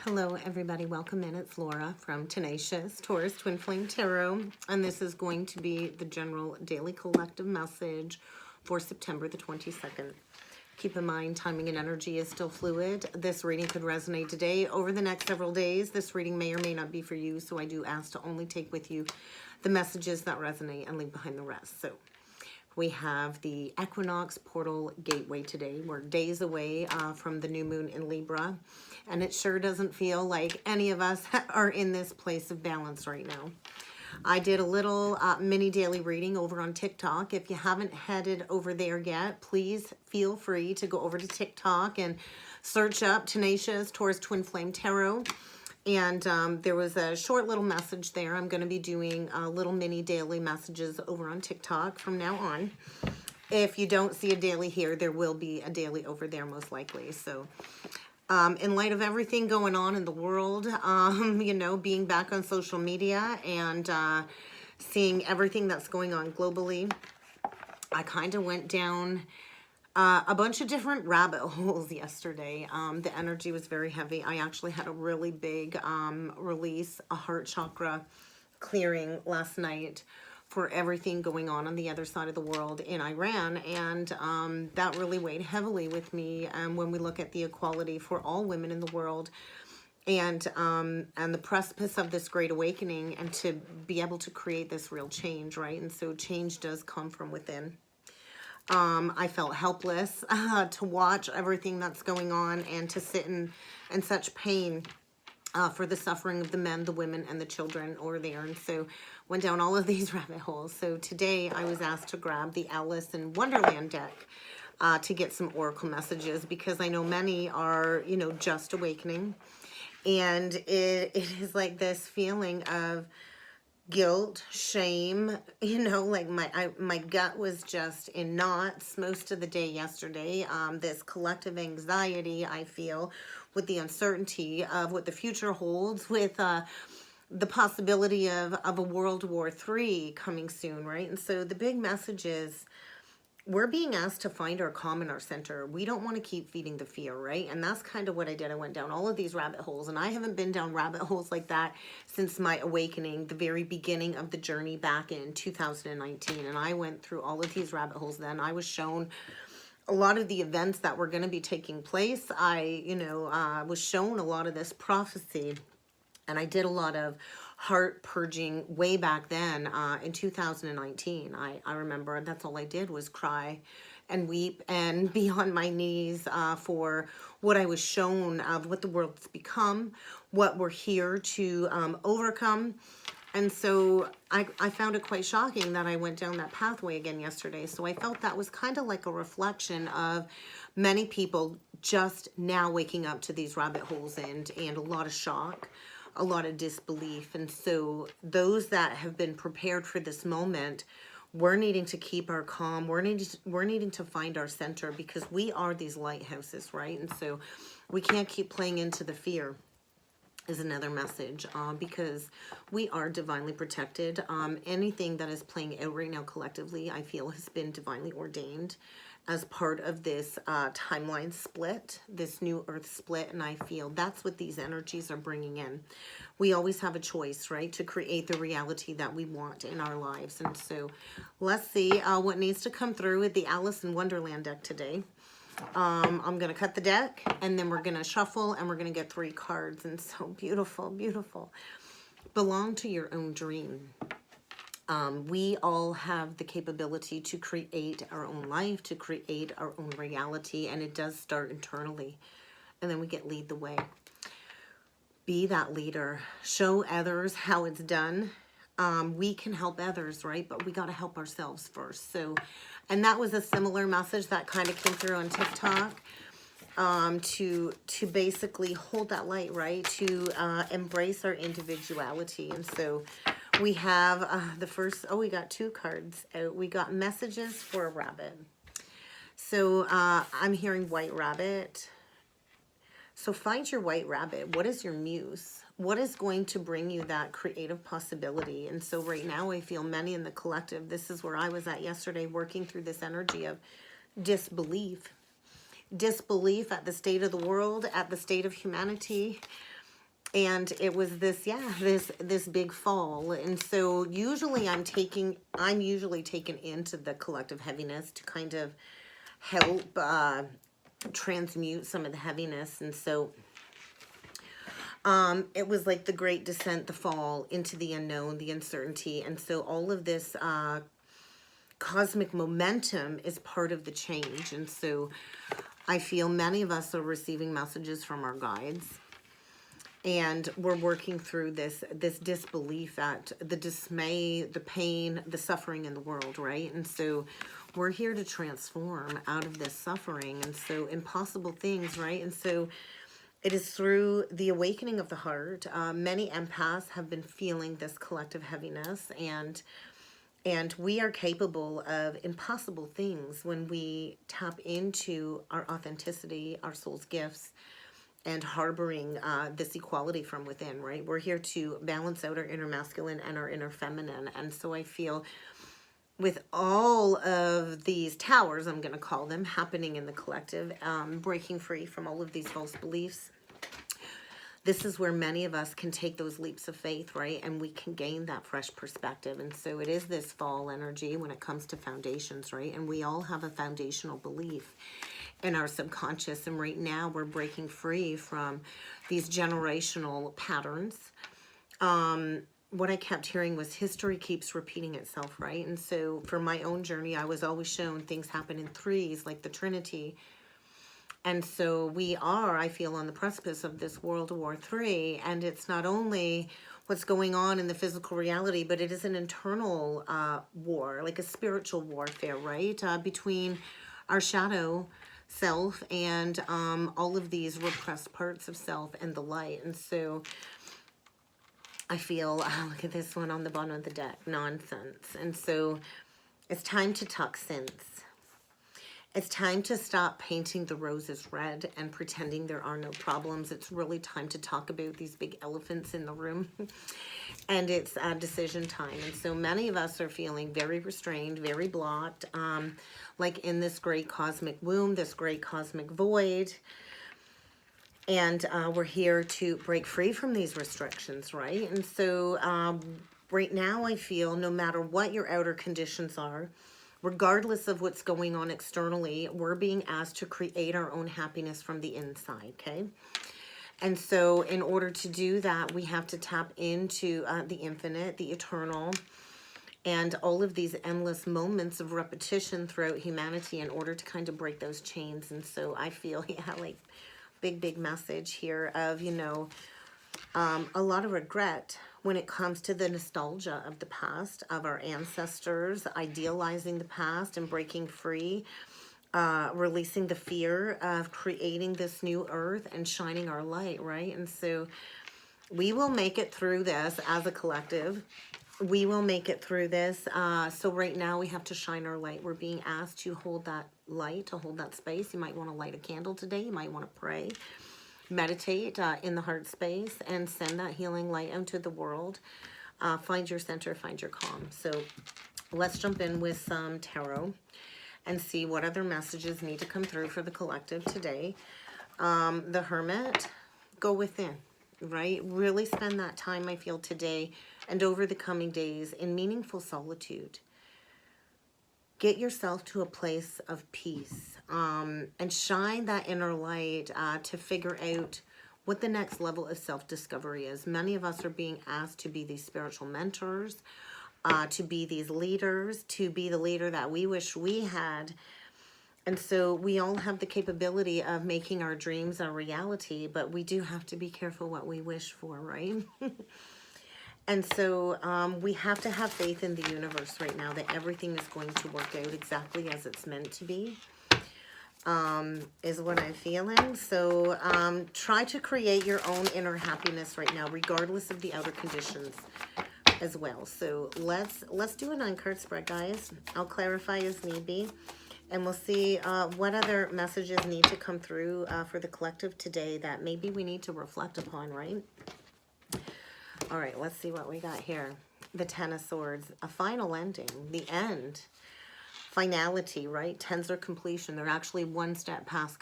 Hello everybody, welcome in. It's Laura from Tenacious Taurus Twin Flame Tarot, and this is going to be the general daily collective message for September the 22nd. Keep in mind, timing and energy is still fluid. This reading could resonate today. Over the next several days, this reading may or may not be for you, so I do ask to only take with you the messages that resonate and leave behind the rest. So we have the equinox portal gateway today. We're days away from the new moon in Libra, and it sure doesn't feel like any of us are in this place of balance right now. I did a little mini daily reading over on TikTok. If you haven't headed over there yet, please feel free to go over to TikTok and search up Tenacious Taurus Twin Flame Tarot. And there was a short little message there. I'm going to be doing little mini daily messages over on TikTok from now on. If you don't see a daily here, there will be a daily over there most likely. So in light of everything going on in the world, you know, being back on social media and seeing everything that's going on globally, I kind of went down a bunch of different rabbit holes yesterday. The energy was very heavy. I actually had a really big release, a heart chakra clearing last night for everything going on the other side of the world in Iran, and that really weighed heavily with me. And when we look at the equality for all women in the world, and the precipice of this great awakening, and to be able to create this real change, right? And so change does come from within. I felt helpless to watch everything that's going on and to sit in such pain for the suffering of the men, the women, and the children over there. And so went down all of these rabbit holes. So today I was asked to grab the Alice in Wonderland deck to get some oracle messages, because I know many are, you know, just awakening. And it is like this feeling of guilt, shame, you know, like my gut was just in knots most of the day yesterday. This collective anxiety I feel with the uncertainty of what the future holds, with the possibility of a World War III coming soon, right? And so the big message is, we're being asked to find our calm and our center. We don't want to keep feeding the fear, right? And that's kind of what I did. I went down all of these rabbit holes, and I haven't been down rabbit holes like that since my awakening, the very beginning of the journey back in 2019. And I went through all of these rabbit holes then. I was shown a lot of the events that were going to be taking place. I, you know, was shown a lot of this prophecy, and I did a lot of heart purging way back then in 2019. I remember that's all I did was cry and weep and be on my knees for what I was shown of what the world's become, what we're here to overcome. And so I found it quite shocking that I went down that pathway again yesterday. So I felt that was kind of like a reflection of many people just now waking up to these rabbit holes, and a lot of shock, a lot of disbelief. And so those that have been prepared for this moment, we're needing to keep our calm. We're needing to find our center, because we are these lighthouses, right? And so we can't keep playing into the fear, is another message, because we are divinely protected. Anything that is playing out right now collectively, I feel, has been divinely ordained as part of this timeline split, this new earth split. And I feel that's what these energies are bringing in. We always have a choice, right, to create the reality that we want in our lives. And so let's see what needs to come through with the Alice in Wonderland deck today. I'm going to cut the deck, and then we're going to shuffle, and we're going to get 3 cards. And so beautiful, beautiful. Belong to your own dream. We all have the capability to create our own life, to create our own reality, and it does start internally. And then we get lead the way. Be that leader. Show others how it's done. We can help others, right? But we got to help ourselves first. So, and that was a similar message that kind of came through on TikTok, to basically hold that light, right? To embrace our individuality. And so we have the first, we got 2 cards out. We got messages for a rabbit. So I'm hearing white rabbit. So find your white rabbit. What is your muse? What is going to bring you that creative possibility? And so right now I feel many in the collective, this is where I was at yesterday, working through this energy of disbelief. Disbelief at the state of the world, at the state of humanity, And it was this, yeah, this big fall. And so usually I'm usually taken into the collective heaviness to kind of help transmute some of the heaviness. And so it was like the great descent, the fall into the unknown, the uncertainty. And so all of this cosmic momentum is part of the change. And so I feel many of us are receiving messages from our guides. And we're working through this disbelief at the dismay, the pain, the suffering in the world, right? And so we're here to transform out of this suffering. And so impossible things, right? And so it is through the awakening of the heart. Many empaths have been feeling this collective heaviness, and we are capable of impossible things when we tap into our authenticity, our soul's gifts, and harboring this equality from within, right? We're here to balance out our inner masculine and our inner feminine. And so I feel with all of these towers, I'm going to call them, happening in the collective, breaking free from all of these false beliefs, this is where many of us can take those leaps of faith, right? And we can gain that fresh perspective. And so it is this fall energy when it comes to foundations, right? And we all have a foundational belief in our subconscious. And right now we're breaking free from these generational patterns. What I kept hearing was history keeps repeating itself, right? And so for my own journey, I was always shown things happen in threes, like the Trinity. And so we are, I feel, on the precipice of this World War III. And it's not only what's going on in the physical reality, but it is an internal war, like a spiritual warfare, right? Between our shadow self and all of these repressed parts of self and the light. And so I feel, look at this one on the bottom of the deck, nonsense. And so it's time to talk sense. It's time to stop painting the roses red and pretending there are no problems. It's really time to talk about these big elephants in the room. And it's decision time. And so many of us are feeling very restrained, very blocked, like in this great cosmic womb, this great cosmic void. And we're here to break free from these restrictions, right? And so right now I feel no matter what your outer conditions are, regardless of what's going on externally, we're being asked to create our own happiness from the inside, okay? And so in order to do that, we have to tap into the infinite, the eternal, and all of these endless moments of repetition throughout humanity in order to kind of break those chains. And so I feel, yeah, like big message here of, you know, a lot of regret when it comes to the nostalgia of the past, of our ancestors, idealizing the past and breaking free, releasing the fear of creating this new earth and shining our light, right? And so we will make it through this as a collective. We will make it through this. So right now we have to shine our light. We're being asked to hold that light, to hold that space. You might want to light a candle today. You might want to pray. Meditate in the heart space and send that healing light out to the world. Find your center, find your calm. So let's jump in with some tarot and see what other messages need to come through for the collective today. The Hermit, go within, right? Really spend that time, I feel, today and over the coming days in meaningful solitude. Get yourself to a place of peace and shine that inner light to figure out what the next level of self-discovery is. Many of us are being asked to be these spiritual mentors, to be these leaders, to be the leader that we wish we had. And so we all have the capability of making our dreams a reality, but we do have to be careful what we wish for, right? And so we have to have faith in the universe right now that everything is going to work out exactly as it's meant to be, is what I'm feeling. So try to create your own inner happiness right now, regardless of the outer conditions as well. So let's do a 9-card spread, guys. I'll clarify as need be. And we'll see what other messages need to come through for the collective today that maybe we need to reflect upon, right? All right, let's see what we got here. The Ten of Swords, a final ending, the end, finality, right? Tens are completion. They're actually one step past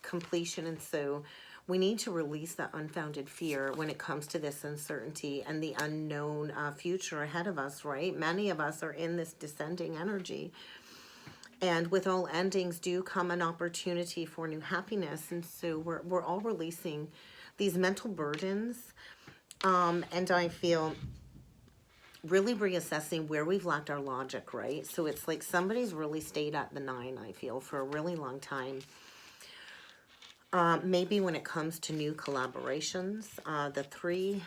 completion. And so we need to release that unfounded fear when it comes to this uncertainty and the unknown future ahead of us, right? Many of us are in this descending energy. And with all endings do come an opportunity for new happiness. And so we're all releasing these mental burdens. And I feel really reassessing where we've lacked our logic, right? So it's like somebody's really stayed at the 9, I feel, for a really long time. Maybe when it comes to new collaborations, the 3,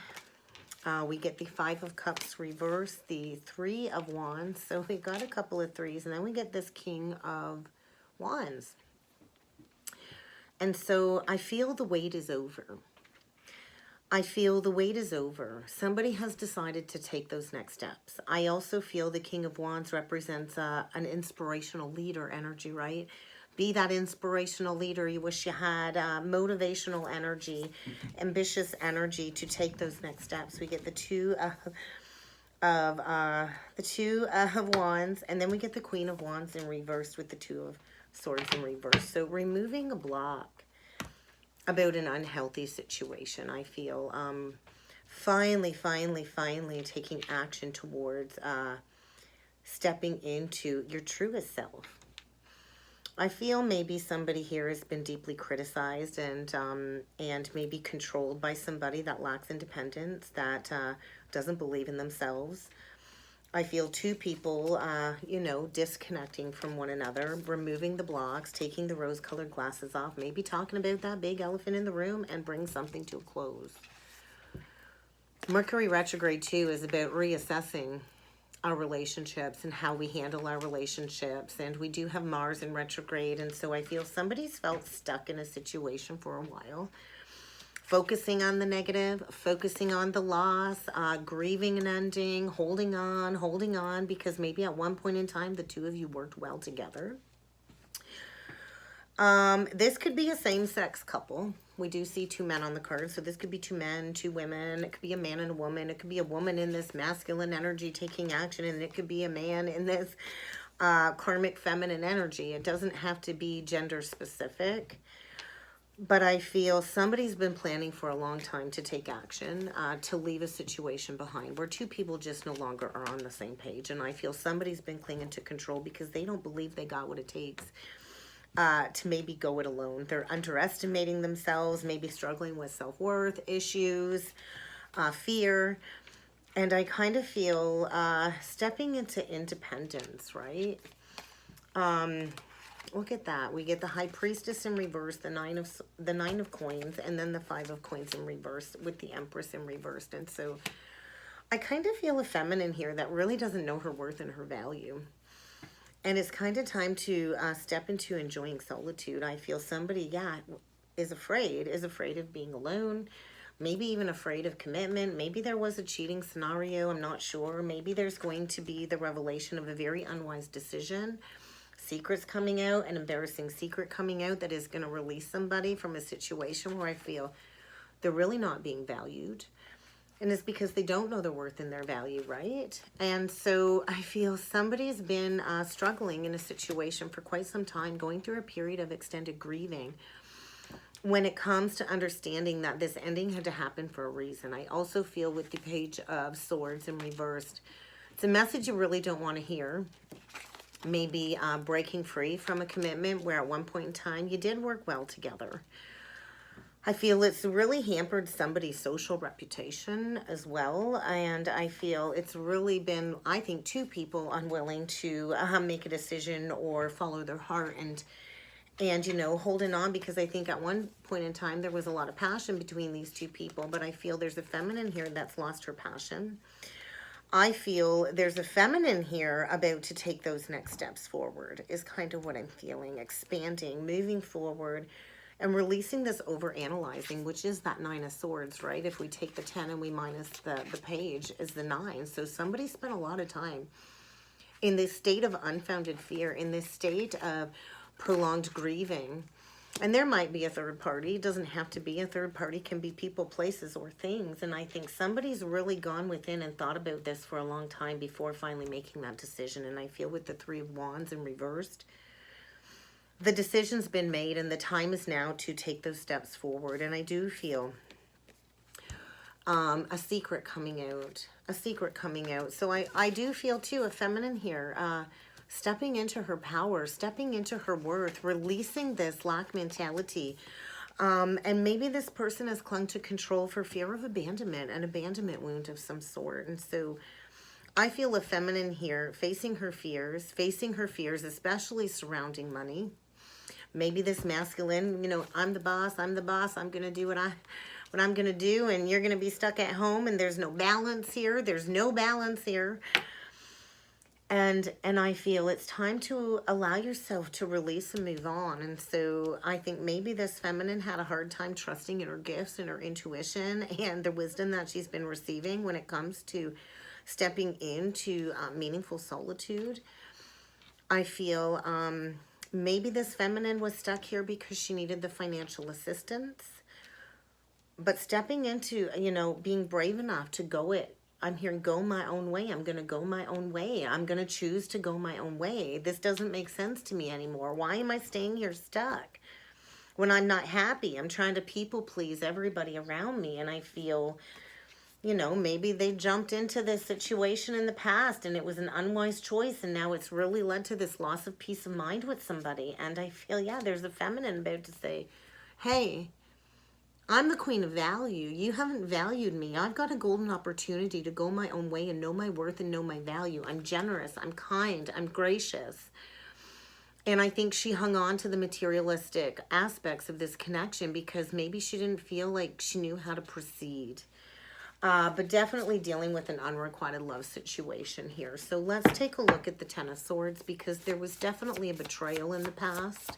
we get the 5 of Cups reversed, the 3 of Wands. So we got a couple of 3s, and then we get this King of Wands. And so I feel the wait is over. I feel the wait is over. Somebody has decided to take those next steps. I also feel the King of Wands represents an inspirational leader energy, right? Be that inspirational leader you wish you had, motivational energy, ambitious energy to take those next steps. We get the 2 of Wands, and then we get the Queen of Wands in reverse with the 2 of Swords in reverse. So removing a block about an unhealthy situation, I feel. Finally taking action towards stepping into your truest self. I feel maybe somebody here has been deeply criticized and maybe controlled by somebody that lacks independence, that doesn't believe in themselves. I feel 2 people, you know, disconnecting from one another, removing the blocks, taking the rose-colored glasses off, maybe talking about that big elephant in the room and bring something to a close. Mercury retrograde, too, is about reassessing our relationships and how we handle our relationships. And we do have Mars in retrograde. And so I feel somebody's felt stuck in a situation for a while. Focusing on the negative, focusing on the loss, grieving an ending, holding on, because maybe at one point in time, the 2 of you worked well together. This could be a same-sex couple. We do see 2 men on the card, so this could be 2 men, 2 women. It could be a man and a woman. It could be a woman in this masculine energy taking action, and it could be a man in this karmic feminine energy. It doesn't have to be gender-specific. But I feel somebody's been planning for a long time to take action, to leave a situation behind where 2 people just no longer are on the same page. And I feel somebody's been clinging to control because they don't believe they got what it takes to maybe go it alone. They're underestimating themselves, maybe struggling with self-worth issues, fear. And I kind of feel stepping into independence, right? Look at that. We get the High Priestess in reverse, the 9 of Coins, and then the 5 of Coins in reverse with the Empress in reverse. And so I kind of feel a feminine here that really doesn't know her worth and her value. And it's kind of time to step into enjoying solitude. I feel somebody, is afraid of being alone, maybe even afraid of commitment. Maybe there was a cheating scenario. I'm not sure. Maybe there's going to be the revelation of a very unwise decision. Secrets coming out, an embarrassing secret coming out that is going to release somebody from a situation where I feel they're really not being valued. And it's because they don't know their worth and their value, right? And so I feel somebody's been struggling in a situation for quite some time, going through a period of extended grieving when it comes to understanding that this ending had to happen for a reason. I also feel with the Page of Swords in reversed, it's a message you really don't want to hear. Maybe breaking free from a commitment where at one point in time you did work well together. I feel it's really hampered somebody's social reputation as well. And I feel it's really been, I think, 2 people unwilling to make a decision or follow their heart and, you know, holding on, because I think at one point in time there was a lot of passion between these 2 people. But I feel there's a feminine here that's lost her passion. I feel there's a feminine here about to take those next steps forward is kind of what I'm feeling. Expanding, moving forward, and releasing this over-analyzing, which is that 9 of Swords, right? If we take the 10 and we minus the page, is the 9. So somebody spent a lot of time in this state of unfounded fear, in this state of prolonged grieving. And there might be a third party. It doesn't have to be a third party. It can be people, places, or things. And I think somebody's really gone within and thought about this for a long time before finally making that decision. And I feel with the 3 of Wands in reversed, the decision's been made and the time is now to take those steps forward. And I do feel a secret coming out. A secret coming out. So I do feel too a feminine here. Stepping into her power, stepping into her worth, releasing this lack mentality. And maybe this person has clung to control for fear of abandonment, an abandonment wound of some sort. And so I feel a feminine here facing her fears, especially surrounding money. Maybe this masculine, you know, I'm the boss, I'm going to do what I'm going to do, and you're going to be stuck at home, and there's no balance here. There's no balance here. And I feel it's time to allow yourself to release and move on. And so I think maybe this feminine had a hard time trusting in her gifts and her intuition and the wisdom that she's been receiving when it comes to stepping into meaningful solitude. I feel maybe this feminine was stuck here because she needed the financial assistance. But stepping into, you know, being brave enough to go it. I'm hearing go my own way. I'm going to go my own way. I'm going to choose to go my own way. This doesn't make sense to me anymore. Why am I staying here stuck when I'm not happy? I'm trying to people please everybody around me. And I feel, you know, maybe they jumped into this situation in the past and it was an unwise choice. And now it's really led to this loss of peace of mind with somebody. And I feel, yeah, there's a feminine about to say, hey, I'm the queen of value. You haven't valued me. I've got a golden opportunity to go my own way and know my worth and know my value. I'm generous. I'm kind. I'm gracious. And I think she hung on to the materialistic aspects of this connection because maybe she didn't feel like she knew how to proceed. But definitely dealing with an unrequited love situation here. So let's take a look at the Ten of Swords because there was definitely a betrayal in the past.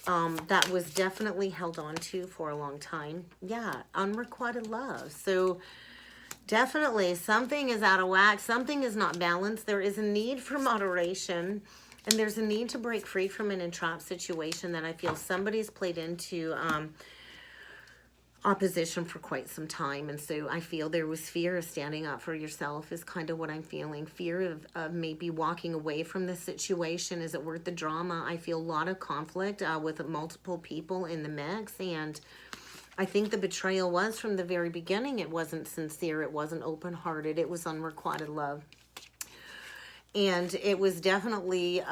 That was definitely held on to for a long time. Yeah, unrequited love. So definitely something is out of whack. Something is not balanced. There is a need for moderation. And there's a need to break free from an entrapped situation that I feel somebody's played into opposition for quite some time. And so I feel there was fear of standing up for yourself is kind of what I'm feeling. Fear of maybe walking away from the situation. Is it worth the drama? I feel a lot of conflict with multiple people in the mix. And I think the betrayal was from the very beginning. It wasn't sincere. It wasn't open-hearted. It was unrequited love. And it was definitely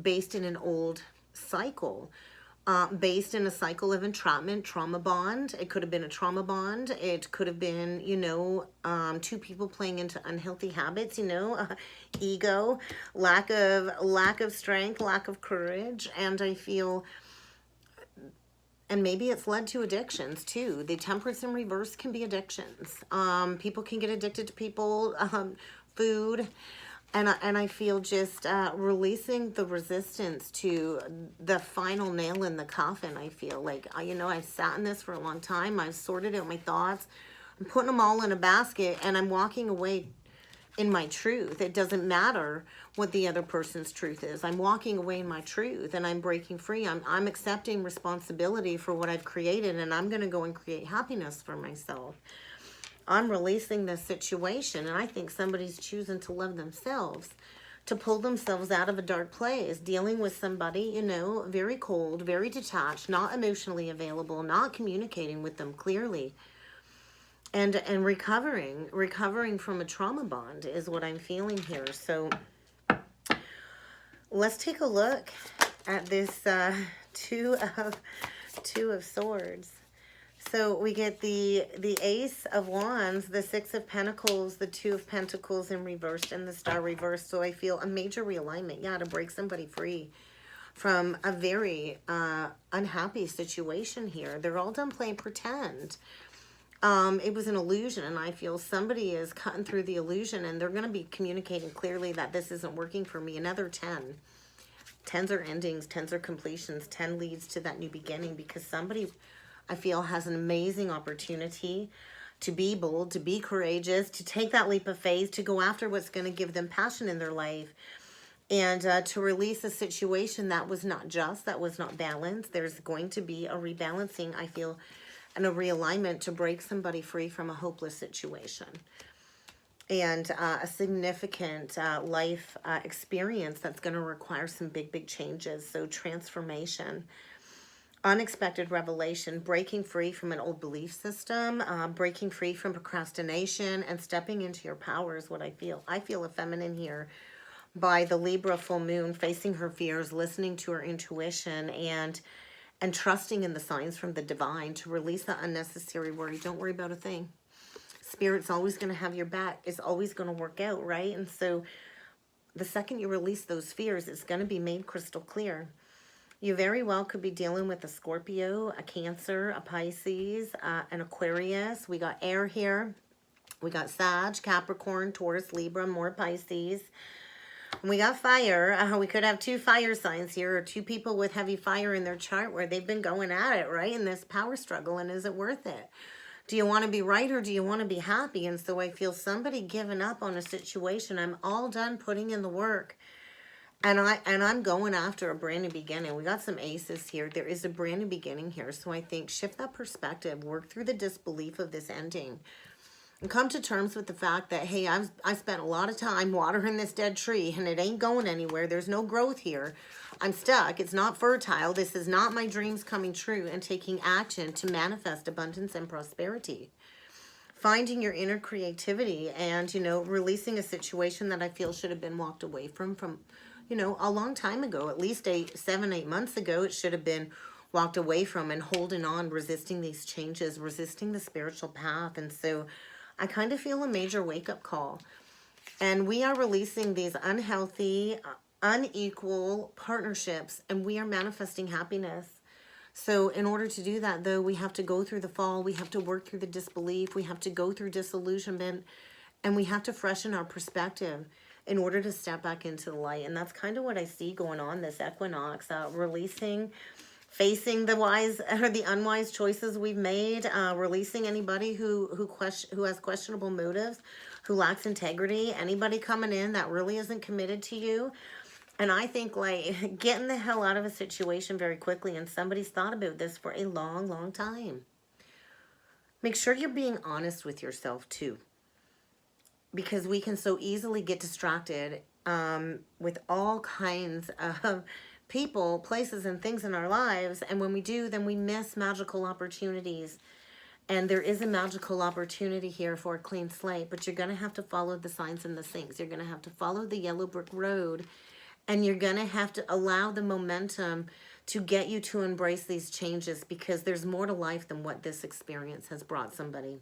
based in an old cycle. Based in a cycle of entrapment, trauma bond. It could have been a trauma bond. It could have been, you know, two people playing into unhealthy habits, you know, ego, lack of strength, lack of courage. And I feel, and maybe it's led to addictions too. The Temperance in reverse can be addictions. People can get addicted to people, food. And I feel just releasing the resistance to the final nail in the coffin. I feel like, you know, I've sat in this for a long time. I've sorted out my thoughts. I'm putting them all in a basket and I'm walking away in my truth. It doesn't matter what the other person's truth is. I'm walking away in my truth and I'm breaking free. I'm accepting responsibility for what I've created and I'm going to go and create happiness for myself. I'm releasing this situation, and I think somebody's choosing to love themselves, to pull themselves out of a dark place, dealing with somebody, you know, very cold, very detached, not emotionally available, not communicating with them clearly, and recovering from a trauma bond is what I'm feeling here. So let's take a look at this two of Swords. So we get the Ace of Wands, the Six of Pentacles, the Two of Pentacles in reverse, and the Star reversed. So I feel a major realignment, yeah, to break somebody free from a very unhappy situation here. They're all done playing pretend. It was an illusion, and I feel somebody is cutting through the illusion, and they're going to be communicating clearly that this isn't working for me. Another 10. 10s are endings, 10s are completions. 10 leads to that new beginning because somebody, I feel, has an amazing opportunity to be bold, to be courageous, to take that leap of faith, to go after what's going to give them passion in their life, and to release a situation that was not just, that was not balanced. There's going to be a rebalancing, I feel, and a realignment to break somebody free from a hopeless situation. and a significant life experience that's going to require some big changes. So transformation, unexpected revelation, breaking free from an old belief system, breaking free from procrastination, and stepping into your power is what I feel. I feel a feminine here by the Libra full moon, facing her fears, listening to her intuition, and trusting in the signs from the divine to release that unnecessary worry. Don't worry about a thing. Spirit's always going to have your back. It's always going to work out, right? And so the second you release those fears, it's going to be made crystal clear. You very well could be dealing with a Scorpio, a Cancer, a Pisces, an Aquarius. We got air here. We got Sag, Capricorn, Taurus, Libra, more Pisces. And we got fire. We could have two fire signs here, or two people with heavy fire in their chart where they've been going at it, right? In this power struggle, and is it worth it? Do you want to be right, or do you want to be happy? And so I feel somebody giving up on a situation. I'm all done putting in the work. And I'm going after a brand new beginning. We got some aces here. There is a brand new beginning here. So I think shift that perspective, work through the disbelief of this ending, and come to terms with the fact that, hey, I spent a lot of time watering this dead tree and it ain't going anywhere. There's no growth here. I'm stuck. It's not fertile. This is not my dreams coming true, and taking action to manifest abundance and prosperity. Finding your inner creativity and, releasing a situation that I feel should have been walked away from, a long time ago, at least 7, 8 months ago. It should have been walked away from, and holding on, resisting these changes, resisting the spiritual path. And so I kind of feel a major wake-up call. And we are releasing these unhealthy, unequal partnerships, and we are manifesting happiness. So in order to do that, though, we have to go through the fall. We have to work through the disbelief. We have to go through disillusionment. And we have to freshen our perspective in order to step back into the light. And that's kind of what I see going on this equinox. Releasing, facing the wise or the unwise choices we've made, releasing anybody who has questionable motives, who lacks integrity, anybody coming in that really isn't committed to you. And I think, like, getting the hell out of a situation very quickly, and somebody's thought about this for a long time. Make sure you're being honest with yourself too, because we can so easily get distracted with all kinds of people, places, and things in our lives. And when we do, then we miss magical opportunities. And there is a magical opportunity here for a clean slate, but you're going to have to follow the signs and the things. You're going to have to follow the yellow brick road, and you're going to have to allow the momentum to get you to embrace these changes, because there's more to life than what this experience has brought somebody.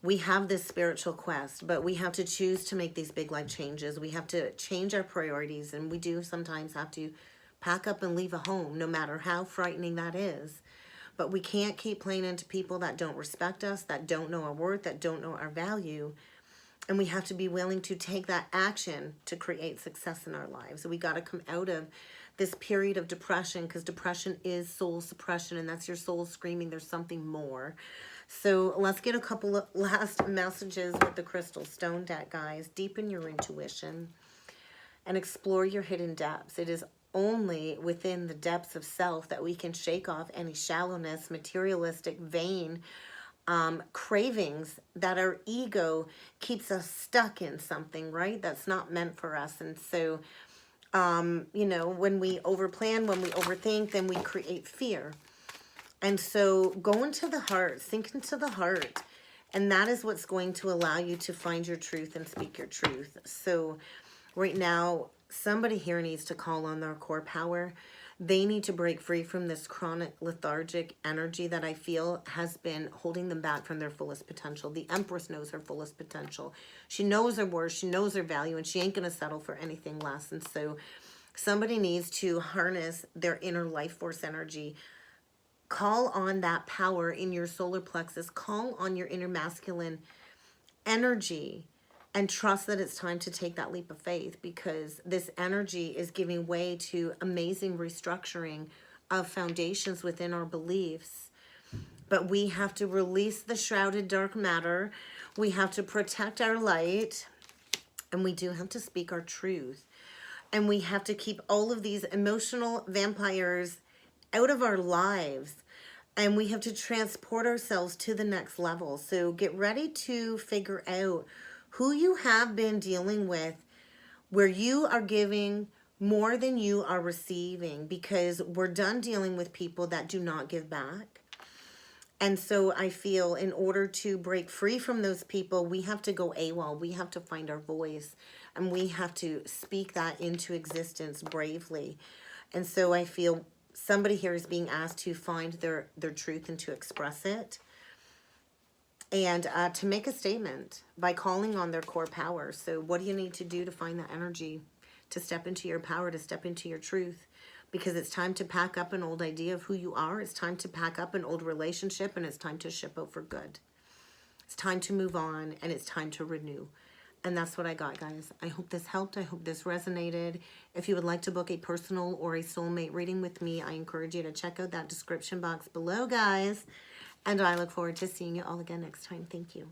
We have this spiritual quest, but we have to choose to make these big life changes. We have to change our priorities, and we do sometimes have to pack up and leave a home, no matter how frightening that is. But we can't keep playing into people that don't respect us, that don't know our worth, that don't know our value. And we have to be willing to take that action to create success in our lives. So we got to come out of this period of depression, because depression is soul suppression, and that's your soul screaming there's something more. So let's get a couple of last messages with the Crystal Stone deck, guys. Deepen your intuition and explore your hidden depths. It is only within the depths of self that we can shake off any shallowness, materialistic, vain cravings that our ego keeps us stuck in something, right? That's not meant for us. And so, when we overplan, when we overthink, then we create fear. And so go into the heart, sink into the heart, and that is what's going to allow you to find your truth and speak your truth. So right now, somebody here needs to call on their core power. They need to break free from this chronic lethargic energy that I feel has been holding them back from their fullest potential. The Empress knows her fullest potential. She knows her worth, she knows her value, and she ain't going to settle for anything less. And so somebody needs to harness their inner life force energy. Call on that power in your solar plexus. Call on your inner masculine energy and trust that it's time to take that leap of faith, because this energy is giving way to amazing restructuring of foundations within our beliefs. But we have to release the shrouded dark matter. We have to protect our light, and we do have to speak our truth. And we have to keep all of these emotional vampires out of our lives. And we have to transport ourselves to the next level. So get ready to figure out who you have been dealing with where you are giving more than you are receiving, because we're done dealing with people that do not give back. And so I feel in order to break free from those people, we have to go AWOL. We have to find our voice, and we have to speak that into existence bravely. And so I feel somebody here is being asked to find their truth and to express it. And to make a statement by calling on their core power. So what do you need to do to find that energy, to step into your power, to step into your truth? Because it's time to pack up an old idea of who you are. It's time to pack up an old relationship, and it's time to ship out for good. It's time to move on, and it's time to renew. And that's what I got, guys. I hope this helped. I hope this resonated. If you would like to book a personal or a soulmate reading with me, I encourage you to check out that description box below, guys. And I look forward to seeing you all again next time. Thank you.